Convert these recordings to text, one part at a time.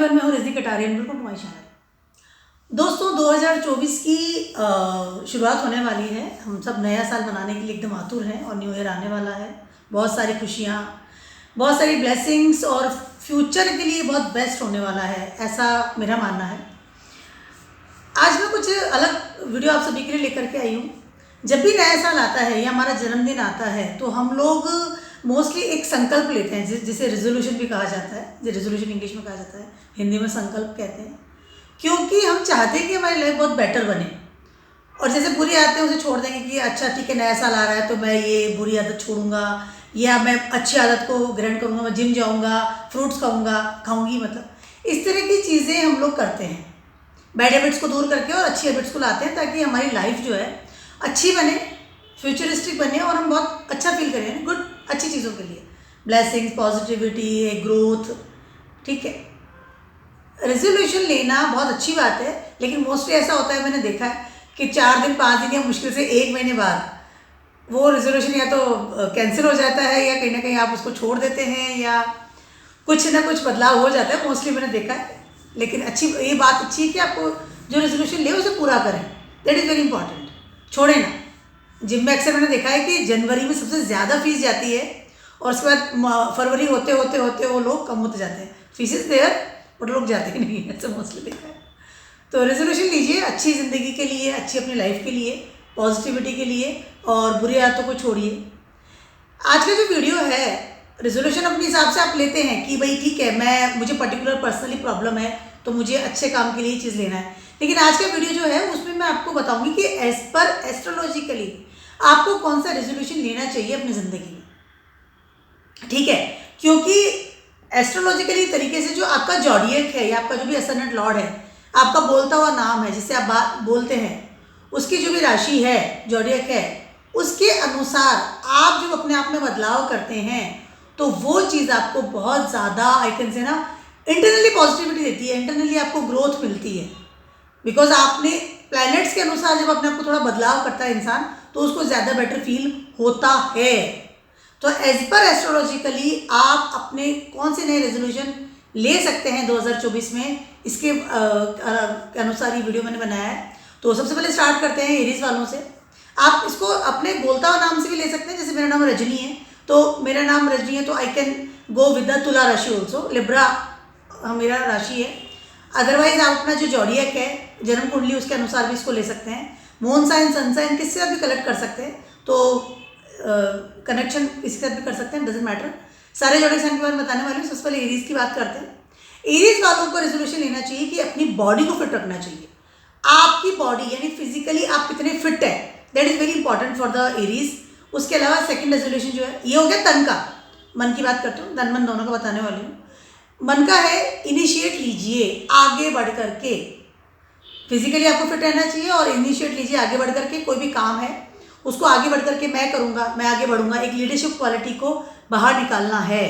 Everyone, मैं हूँ Rajni Katarian. Welcome to my channel. दोस्तों, 2024 की शुरुआत होने वाली है। हम सब नया साल मनाने के लिए एकदम आतुर हैं और न्यू ईयर आने वाला है। बहुत सारी खुशियाँ, बहुत सारी ब्लेसिंग्स और फ्यूचर के लिए बहुत बेस्ट होने वाला है, ऐसा मेरा मानना है। आज मैं कुछ अलग वीडियो आप सभी के लिए लेकर के आई हूँ। जब भी नया साल आता है या हमारा जन्मदिन आता है तो हम लोग मोस्टली एक संकल्प लेते हैं, जिसे रेजोल्यूशन भी कहा जाता है। जो रेजोल्यूशन इंग्लिश में कहा जाता है, हिंदी में संकल्प कहते हैं, क्योंकि हम चाहते हैं कि हमारी लाइफ बहुत बेटर बने। और जैसे बुरी आदतें उसे छोड़ देंगे कि अच्छा ठीक है, नया साल आ रहा है तो मैं ये बुरी आदत छोड़ूंगा या मैं अच्छी आदत को ग्रहण करूँगा, मैं जिम जाऊँगा, फ्रूट्स खाऊँगी। मतलब इस तरह की चीज़ें हम लोग करते हैं, बैड हैबिट्स को दूर करके और अच्छी हैबिट्स को लाते हैं, ताकि हमारी लाइफ जो है अच्छी बने, फ्यूचरिस्टिक बने और हम बहुत अच्छा फील करें, गुड अच्छी चीज़ों के लिए, ब्लेसिंग्स, पॉजिटिविटी, ग्रोथ। ठीक है, रेजोल्यूशन लेना बहुत अच्छी बात है, लेकिन मोस्टली ऐसा होता है, मैंने देखा है कि 4 दिन 5 दिन या मुश्किल से 1 महीने बाद वो रेजोल्यूशन या तो कैंसिल हो जाता है या कहीं ना कहीं आप उसको छोड़ देते हैं या कुछ ना कुछ बदलाव हो जाता है। मोस्टली मैंने देखा है। लेकिन ये बात अच्छी है कि आपको जो रेजोल्यूशन ले उसे पूरा करें, दैट इज़ वेरी इंपॉर्टेंट। छोड़े ना। जिम में अक्सर मैंने देखा है कि जनवरी में सबसे ज़्यादा फीस जाती है और उसके बाद फरवरी होते होते होते वो लोग कम होते जाते हैं। फीसेस देयर बट लोग जाते ही नहीं है, ऐसा मोस्टली देखा है। तो रेजोल्यूशन लीजिए अच्छी ज़िंदगी के लिए, अच्छी अपनी लाइफ के लिए, पॉजिटिविटी के लिए, और बुरी आदतों को छोड़िए। आज का जो वीडियो है, रेजोल्यूशन अपने हिसाब से आप लेते हैं कि भाई ठीक है, मुझे पर्टिकुलर पर्सनली प्रॉब्लम है तो मुझे अच्छे काम के लिए चीज़ लेना है। लेकिन आज का वीडियो जो है उसमें मैं आपको बताऊंगी कि एज पर एस्ट्रोलॉजिकली आपको कौन सा रेजोल्यूशन लेना चाहिए अपनी ज़िंदगी में। ठीक है, क्योंकि एस्ट्रोलॉजिकली तरीके से जो आपका जॉडियक है या आपका जो भी असेंडेंट लॉर्ड है, आपका बोलता हुआ नाम है जिससे आप बात बोलते हैं, उसकी जो भी राशि है, जॉडियक है, उसके अनुसार आप जो अपने आप में बदलाव करते हैं तो वो चीज़ आपको बहुत ज़्यादा, आई कैन से ना, इंटरनली पॉजिटिविटी देती है, इंटरनली आपको ग्रोथ मिलती है। बिकॉज आपने प्लैनेट्स के अनुसार जब अपने आप को थोड़ा बदलाव करता है इंसान, तो उसको ज़्यादा बेटर फील होता है। तो एज पर एस्ट्रोलॉजिकली आप अपने कौन से नए रेजोल्यूशन ले सकते हैं 2024 में, इसके अनुसार ये वीडियो मैंने बनाया है। तो सबसे पहले स्टार्ट करते हैं एरीज वालों से। आप इसको अपने बोलता हुआ नाम से भी ले सकते हैं। जैसे मेरा नाम रजनी है तो मेरा नाम रजनी है तो I can go with the तुला राशि ऑल्सो। लिब्रा मेरा राशि है। अदरवाइज आप अपना जो जॉडियक है, जन्म कुंडली, उसके अनुसार भी इसको ले सकते हैं। मून साइन, सन साइन, किससे आप भी कलेक्ट कर सकते हैं, तो कनेक्शन किसी से भी कर सकते हैं, डजेंट मैटर। सारे जॉडियक साइन के बारे में बताने वाले हैं। सबसे पहले एरीज की बात करते हैं। एरीज वालों को रेजोल्यूशन लेना चाहिए कि अपनी बॉडी को फिट रखना चाहिए। आपकी बॉडी यानी फिजिकली आप कितने फिट है, that is very important for the Aries. उसके अलावा सेकंड रेजोल्यूशन जो है, ये हो गया तन का। मन की बात करते हूँ, तन मन दोनों का बताने वाली हूँ। मन का है, इनिशिएट लीजिए आगे बढ़ करके। फिजिकली आपको फिट रहना चाहिए और इनिशिएट लीजिए आगे बढ़ करके। कोई भी काम है उसको आगे बढ़ करके मैं करूँगा, मैं आगे बढ़ूंगा, एक लीडरशिप क्वालिटी को बाहर निकालना है।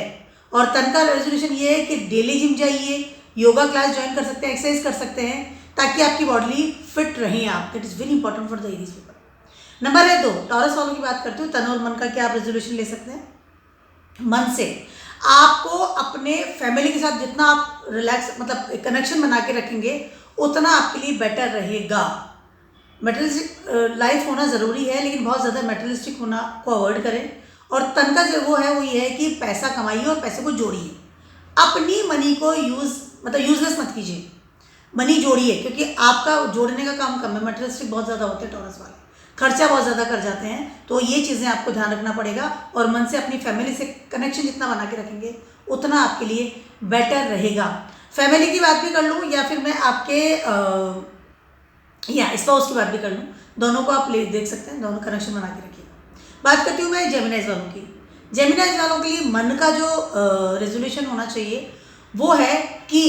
और तन का रेजोल्यूशन ये है कि डेली जिम जाइए, योगा क्लास ज्वाइन कर सकते हैं, एक्सरसाइज कर सकते हैं, ताकि आपकी बॉडी फिट रहें आप। That is very important for the Aries people. Number है 2, टॉरस वालों की बात करती हूँ। तन और मन का क्या आप रेजोल्यूशन ले सकते हैं। मन से आपको अपने फैमिली के साथ जितना आप रिलैक्स, मतलब कनेक्शन बना के रखेंगे, उतना आपके लिए बेटर रहेगा। मेटेरियलिस्टिक लाइफ होना ज़रूरी है, लेकिन बहुत ज़्यादा मेटेरियलिस्टिक होना को अवॉइड करें। और तन का जो वो है वो ये है कि पैसा कमाइए और पैसे को जोड़िए। अपनी मनी को यूजलेस मत कीजिए, मनी जोड़िए, क्योंकि आपका जोड़ने का काम कम है। मटेरियलिस्टिक बहुत ज़्यादा होते हैं टॉरस वाले, खर्चा बहुत ज़्यादा कर जाते हैं। तो ये चीज़ें आपको ध्यान रखना पड़ेगा। और मन से अपनी फैमिली से कनेक्शन जितना बना के रखेंगे उतना आपके लिए बेटर रहेगा। फैमिली की बात भी कर लूँ या फिर मैं आपके या स्पाउस की बात भी कर लूँ, दोनों को आप देख सकते हैं, दोनों कनेक्शन बना के रखिएगा। बात करती हूँ मैं जेमिनाइज वालों की। जेमिनाइज वालों के लिए मन का जो रेजोल्यूशन होना चाहिए वो है कि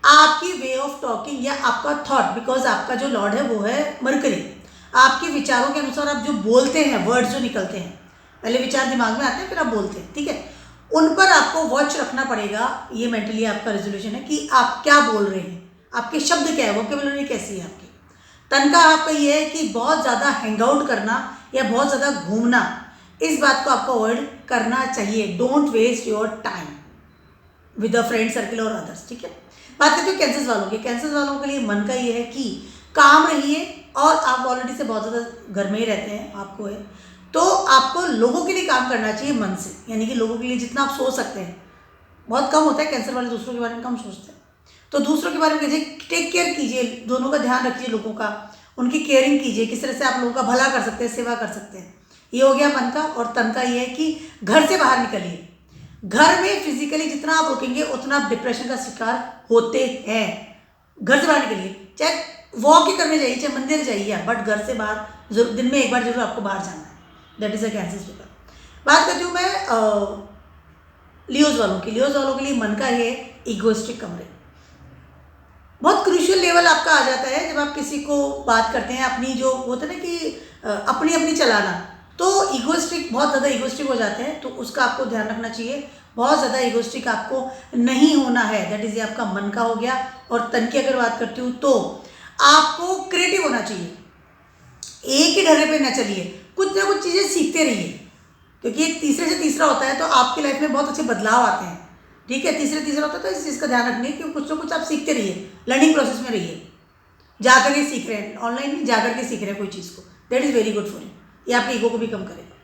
आपकी वे ऑफ टॉकिंग या आपका थॉट, बिकॉज आपका जो लॉर्ड है वो है मरकरी, आपके विचारों के अनुसार आप जो बोलते हैं, वर्ड्स जो निकलते हैं, पहले विचार दिमाग में आते हैं फिर आप बोलते हैं, ठीक है, उन पर आपको वॉच रखना पड़ेगा। ये मेंटली आपका रेजोल्यूशन है कि आप क्या बोल रहे हैं, आपके शब्द क्या है, वोकैबुलरी कैसी है आपकी। तन का आपका ये है कि बहुत ज़्यादा हैंग आउट करना या बहुत ज़्यादा घूमना, इस बात को आपको अवॉइड करना चाहिए। Don't waste your time with the friend circle और अदर्स, ठीक है। बात करते हो कैंसर वालों की। कैंसर वालों के लिए मन का ये है कि काम रहिए, और आप ऑलरेडी से बहुत ज़्यादा घर में ही रहते हैं, आपको है तो आपको लोगों के लिए काम करना चाहिए मन से, यानी कि लोगों के लिए जितना आप सोच सकते हैं। बहुत कम होता है कैंसर वाले दूसरों के बारे में कम सोचते हैं, तो दूसरों के बारे में कीजिए, टेक केयर कीजिए, दोनों का ध्यान रखिए, लोगों का, उनकी केयरिंग कीजिए, किस तरह से आप लोगों का भला कर सकते हैं, सेवा कर सकते हैं। ये हो गया मन का। और तन का ये है कि घर से बाहर निकलिए। घर में फिजिकली जितना आप रुकेंगे उतना आप डिप्रेशन का शिकार होते हैं। घर से बाहर निकलिए, चाहे वॉक ही करने जाइए, चाहे मंदिर जाइए, बट घर से बाहर जरूर, दिन में एक बार जरूर आपको बाहर जाना है। That is a cancer speaker. बात करती हूँ मैं लियोज वालों की। लियोज वालों के लिए मन का है इगोइस्टिक कमरे। बहुत क्रूशियल लेवल आपका आ जाता है जब आप किसी को बात करते हैं, अपनी जो होता है ना कि अपनी अपनी चलाना, तो इगोइस्टिक, बहुत ज़्यादा इगोइस्टिक हो जाते हैं, तो उसका आपको ध्यान रखना चाहिए। बहुत ज़्यादा इगोइस्टिक आपको नहीं होना है। दैट इज़ ये आपका मन का हो गया। और तन की अगर बात करती हूँ तो आपको क्रिएटिव होना चाहिए, एक ही ढर्रे पे न चलिए, कुछ ना कुछ चीज़ें सीखते रहिए, क्योंकि ये तीसरे से तीसरा होता है तो आपकी लाइफ में बहुत अच्छे बदलाव आते हैं। ठीक है, तीसरा होता है तो इस चीज़ का ध्यान रखिए कि कुछ ना कुछ आप सीखते रहिए, लर्निंग प्रोसेस में रहिए। जाकर के सीख रहे हैं, ऑनलाइन में जाकर के सीख रहे हैं कोई चीज़ को, that is very good for you. ये आपके ईगो को भी कम करेगा।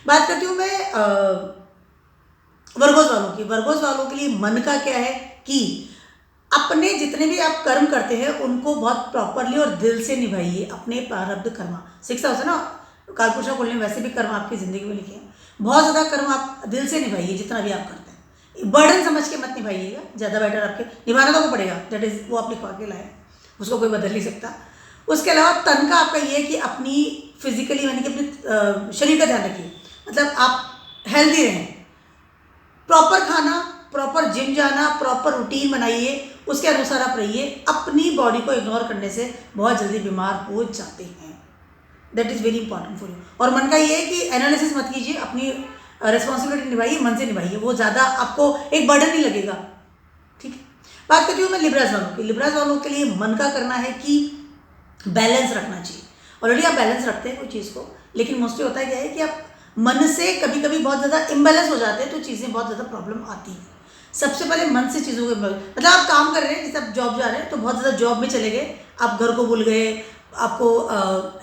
बात करती हूँ मैं वर्गोस वालों की। वर्गोस वालों के लिए मन का क्या है कि अपने जितने भी आप कर्म करते हैं उनको बहुत प्रॉपरली और दिल से निभाइए, अपने प्रारब्ध कर्म। शिक्षा होता है ना, कालपुरुषा कुल में वैसे भी कर्म आपकी ज़िंदगी में लिखे हैं। बहुत ज़्यादा कर्म आप दिल से निभाइए, जितना भी आप करते हैं, बर्डन समझ के मत निभाइएगा, ज़्यादा बेटर आपके निभाना तो पड़ेगा, दैट इज़ वो आप लिखवा के लाए, उसको कोई बदल नहीं सकता। उसके अलावा तन का आपका ये है कि अपनी फिजिकली यानी कि अपने शरीर का ध्यान रखिए, मतलब आप हेल्दी रहें, प्रॉपर खाना, प्रॉपर जिम जाना, प्रॉपर रूटीन बनाइए, उसके अनुसार आप रहिए। अपनी बॉडी को इग्नोर करने से बहुत जल्दी बीमार हो जाते हैं। That is very important for you. और मन का ये है कि एनालिसिस मत कीजिए, अपनी रिस्पॉन्सिबिलिटी निभाइए, मन से निभाइए, वो ज़्यादा आपको एक बर्डन नहीं लगेगा। ठीक है, बात करती हूँ मैं लिब्राज वालों की। लिब्राज वालों के लिए मन का करना है कि बैलेंस रखना चाहिए। ऑलरेडी आप बैलेंस रखते हैं कोई चीज़ को, लेकिन मोस्टली होता है क्या है कि आप मन से कभी कभी बहुत ज़्यादा इम्बैलेंस हो जाते हैं, तो चीज़ें बहुत ज़्यादा प्रॉब्लम आती हैं। सबसे पहले मन से चीज़ों को, मतलब आप काम कर रहे हैं, जैसे आप जॉब जा रहे हैं, तो बहुत ज़्यादा जॉब में चले गए, आप घर को भूल गए, आपको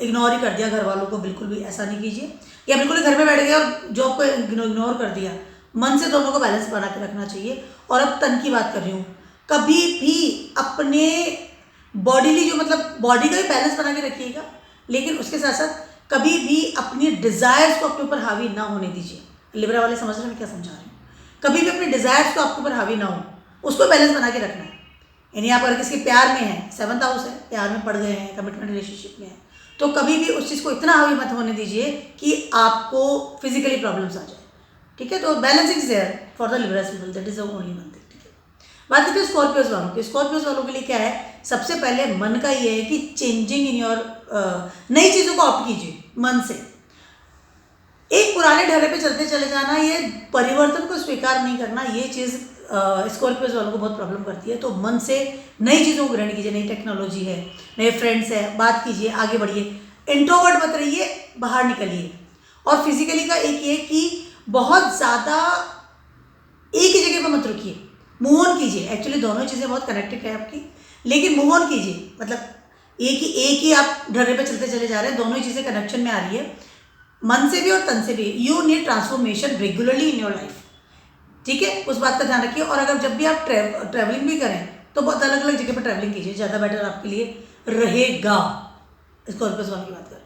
इग्नोर ही कर दिया घर वालों को। बिल्कुल भी ऐसा नहीं कीजिए, या बिल्कुल ही घर में बैठ गए और जॉब को इग्नोर कर दिया। मन से दोनों को बैलेंस बना के रखना चाहिए। और अब तन की बात कर रही हूँ, कभी भी अपने बॉडीली जो, मतलब बॉडी का भी बैलेंस बना के रखिएगा, लेकिन उसके साथ साथ कभी भी अपनी डिज़ायर्स को अपने ऊपर हावी ना होने दीजिए। लिब्रा वाले समझ रहे हैं मैं क्या समझा रही हूँ। कभी भी अपने डिज़ायर्स को आपके ऊपर हावी ना हो, उसको बैलेंस बना के रखना है। यानी आप अगर किसी प्यार में हैं, 7th हाउस है, प्यार में पड़ गए हैं, कमिटमेंट रिलेशनशिप में है, तो कभी भी उस चीज़ को इतना हावी मत होने दीजिए कि आपको फिजिकली प्रॉब्लम्स आ जाए। ठीक है, तो balance is there for the Libra people, that is the only one thing. ठीक है, बात करते हैं स्कॉर्पियोज वालों की। स्कॉर्पियोज वालों के लिए क्या है, सबसे पहले मन का ये है कि चेंजिंग इन योर, नई चीज़ों को ऑप्ट कीजिए मन से। एक पुराने ढर्रे पे चलते चले जाना, ये परिवर्तन को स्वीकार नहीं करना, ये चीज़ स्कॉर्पियोज वालों को बहुत प्रॉब्लम करती है। तो मन से नई चीज़ों को ग्रहण कीजिए, नई टेक्नोलॉजी है, नए फ्रेंड्स है, बात कीजिए, आगे बढ़िए, इंट्रोवर्ट मत रहिए, बाहर निकलिए। और फिजिकली का एक ये कि बहुत ज़्यादा एक ही जगह पर मत रुकिए, मूव ऑन कीजिए। एक्चुअली दोनों चीज़ें बहुत कनेक्टेड है आपकी, लेकिन मूव ऑन कीजिए, मतलब एक ही आप ढर्रे पे चलते चले जा रहे हैं, दोनों ही चीज़ें कनेक्शन में आ रही है, मन से भी और तन से भी। You need transformation regularly in your life. ठीक है, उस बात का ध्यान रखिए। और अगर जब भी आप ट्रैवलिंग भी करें तो बहुत अलग अलग जगह पर ट्रैवलिंग कीजिए, ज़्यादा बेटर आपके लिए रहेगा। स्कॉर्पियोस वालों की बात करें।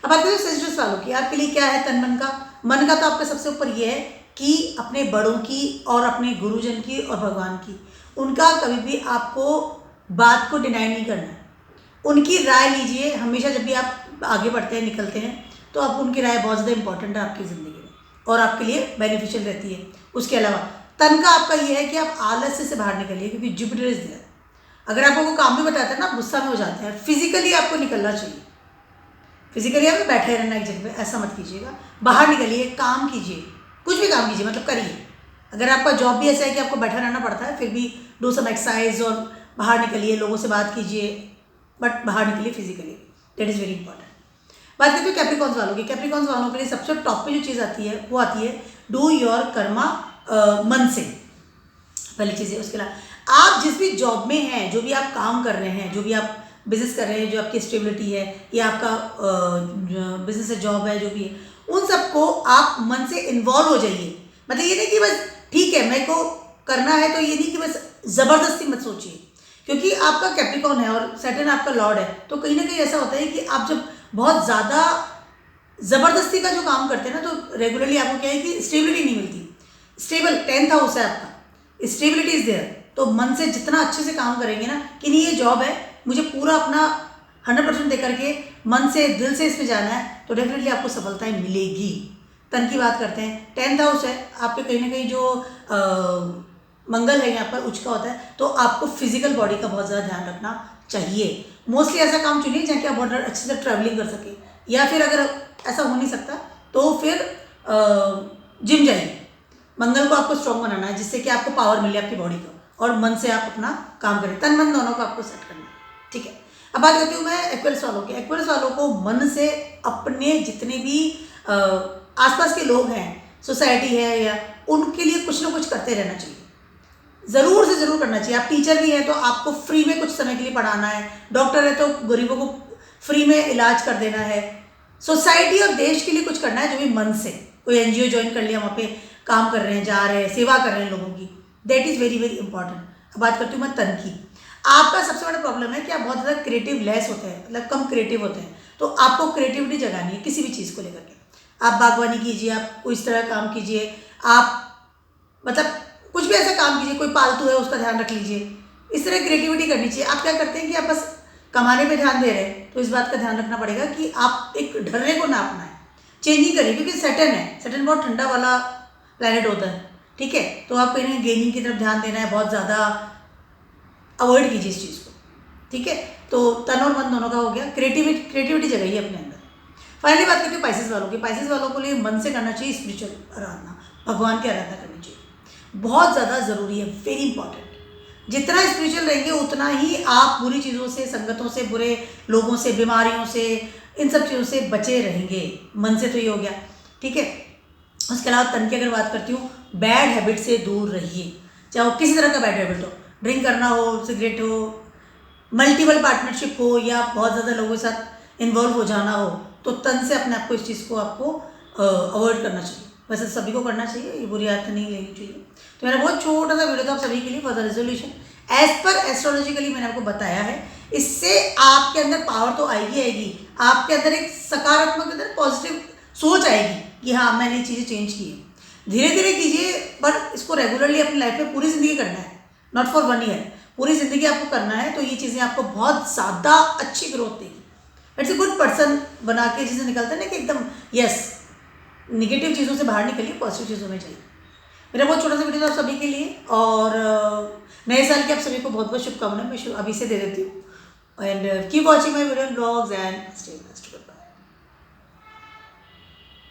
अब बात करें सेजिटेरियस वालों की। आपके लिए क्या है तन मन का? मन का तो आपका सबसे ऊपर ये है कि अपने बड़ों की और अपने गुरुजन की और भगवान की, उनका कभी भी आपको बात को डिनाई नहीं करना है। उनकी राय लीजिए हमेशा, जब भी आप आगे बढ़ते हैं, निकलते हैं, तो आप उनकी राय बहुत ज़्यादा इंपॉर्टेंट है आपकी ज़िंदगी में और आपके लिए बेनिफिशियल रहती है। उसके अलावा तन का आपका ये है कि आप आलस्य से बाहर निकलिए, क्योंकि जुपिटर इज देयर। अगर आपको वो काम भी बताता है ना, आप गुस्सा में हो जाते हैं, फिजिकली आपको निकलना चाहिए। फिजिकली आप बैठे रहना एक जगह पे, ऐसा मत कीजिएगा, बाहर निकलिए, काम कीजिए, कुछ भी काम कीजिए, मतलब करिए। अगर आपका जॉब भी ऐसा है कि आपको बैठा रहना पड़ता है, फिर भी डू सम एक्सरसाइज और बाहर निकलिए, लोगों से बात कीजिए, बट बाहर निकलिए physically, that is very important. बात करते हैं कैप्रिकॉर्न्स वालों की। कैप्रिकॉर्न्स वालों के लिए सबसे टॉप पे जो चीज़ आती है वो आती है डू योर कर्मा मन से, पहली चीज़ है। उसके अलावा आप जिस भी जॉब में हैं, जो भी आप काम कर रहे हैं, जो भी आप बिजनेस कर रहे हैं, जो आपकी स्टेबिलिटी है या आपका बिजनेस है, जॉब है, जो भी है, उन सबको आप मन से इन्वॉल्व हो जाइए। मतलब ये नहीं कि बस ठीक है मेरे को करना है, तो ये नहीं कि बस ज़बरदस्ती मत सोचिए, क्योंकि आपका कैप्रिकॉर्न है और सैटर्न आपका लॉर्ड है। तो कहीं ना कहीं ऐसा होता है कि आप जब बहुत ज़्यादा ज़बरदस्ती का जो काम करते हैं ना, तो रेगुलरली आपको क्या है कि स्टेबिलिटी नहीं मिलती। स्टेबल 10th हाउस है आपका, स्टेबिलिटी इज देयर। तो मन से जितना अच्छे से काम करेंगे ना कि नहीं ये जॉब है, मुझे पूरा अपना 100% दे करके मन से दिल से इसमें जाना है, तो डेफिनेटली आपको सफलताएं मिलेगी। तन की बात करते हैं, 10th हाउस है आपके, कहीं ना कहीं जो मंगल है यहाँ पर उच्च का होता है, तो आपको फिजिकल बॉडी का बहुत ज़्यादा ध्यान रखना चाहिए। मोस्टली ऐसा काम चुनिए जहाँ कि आप बहुत अच्छे से ट्रैवलिंग कर सके, या फिर अगर ऐसा हो नहीं सकता तो फिर जिम जाइए। मंगल को आपको स्ट्रॉन्ग बनाना है, जिससे कि आपको पावर मिले आपकी बॉडी को, और मन से आप अपना काम करें। तन मन दोनों को आपको सेट करना है, ठीक है। अब बात करती हूँ मैं एक्वेरियस वालों की। एक्वेरियस वालों को मन से अपने जितने भी आसपास के लोग हैं, सोसाइटी है, या उनके लिए कुछ ना कुछ करते रहना चाहिए। ज़रूर से ज़रूर करना चाहिए। आप टीचर भी हैं तो आपको फ्री में कुछ समय के लिए पढ़ाना है, डॉक्टर है तो गरीबों को फ्री में इलाज कर देना है, सोसाइटी और देश के लिए कुछ करना है, जो भी मन से। कोई एनजीओ ज्वाइन कर लिया, वहाँ पे काम कर रहे हैं, जा रहे हैं, सेवा कर रहे हैं लोगों की, that is very very important. अब बात करती हूँ मैं तन की। आपका सबसे बड़ा प्रॉब्लम है कि आप बहुत ज़्यादा क्रिएटिव लेस होते हैं, मतलब कम क्रिएटिव होते हैं। तो आपको क्रिएटिविटी जगानी है किसी भी चीज़ को लेकर के। आप बागवानी कीजिए, आप कोई इस तरह का काम कीजिए, आप मतलब कुछ भी ऐसा काम कीजिए, कोई पालतू है उसका ध्यान रख लीजिए, इस तरह क्रिएटिविटी करनी चाहिए। आप क्या करते हैं कि आप बस कमाने पे ध्यान दे रहे हैं, तो इस बात का ध्यान रखना पड़ेगा कि आप एक ढर्रे को ना अपनाएं, चेंजिंग करिए, क्योंकि सैटर्न है, सैटर्न बहुत ठंडा वाला प्लैनेट होता है, ठीक है। तो आप कहीं गेमिंग की तरफ ध्यान देना है, बहुत ज़्यादा अवॉइड कीजिए इस चीज़ को, ठीक है। तो तन और मन दोनों का हो गया। क्रिएटिविटी जगाइए अपने अंदर। फाइनली बात करती हूँ पाइसेस वालों की। पाइसेस वालों को लिए मन से करना चाहिए स्पिरिचुअल आराधना, भगवान की आराधना करनी चाहिए, बहुत ज़्यादा ज़रूरी है, वेरी इंपॉर्टेंट। जितना स्पिरिचुअल रहेंगे उतना ही आप बुरी चीज़ों से, संगतों से, बुरे लोगों से, बीमारियों से, इन सब चीज़ों से बचे रहेंगे। मन से तो ये हो गया, ठीक है। उसके अलावा तन की अगर बात करती हूँ, बैड हैबिट से दूर रहिए, चाहे वो किसी तरह का बैड हैबिट हो, ड्रिंक करना हो, सिगरेट हो, मल्टीपल पार्टनरशिप हो, या बहुत ज़्यादा लोगों के साथ इन्वॉल्व हो जाना हो, तो तन से अपने आप को इस चीज़ को आपको अवॉइड करना चाहिए। वैसे सभी को करना चाहिए, ये बुरी आदत नहीं लेनी चाहिए। तो मेरा बहुत छोटा सा वीडियो था आप सभी के लिए for the resolution as per astrologically मैंने आपको बताया है। इससे आपके अंदर पावर तो आएगी आएगी, आपके अंदर एक सकारात्मक अंदर पॉजिटिव सोच आएगी कि हाँ मैंने ये चीज़ें चेंज की है। धीरे धीरे कीजिए, बट इसको रेगुलरली अपनी लाइफ में पूरी ज़िंदगी करना है, नॉट फॉर 1 ईयर, पूरी ज़िंदगी आपको करना है। तो ये चीज़ें आपको बहुत ज़्यादा अच्छी ग्रोथ देगी। इट्स ए गुड पर्सन बना के जिसे निकलता है ना कि एकदम यस, निगेटिव चीज़ों से बाहर निकलिए, पॉजिटिव चीज़ों में जाइए। मेरा बहुत छोटा सा वीडियो था आप सभी के लिए, और नए साल की आप सभी को बहुत बहुत शुभकामनाएं मैं अभी से दे देती हूँ। And keep watching my video blogs and stay.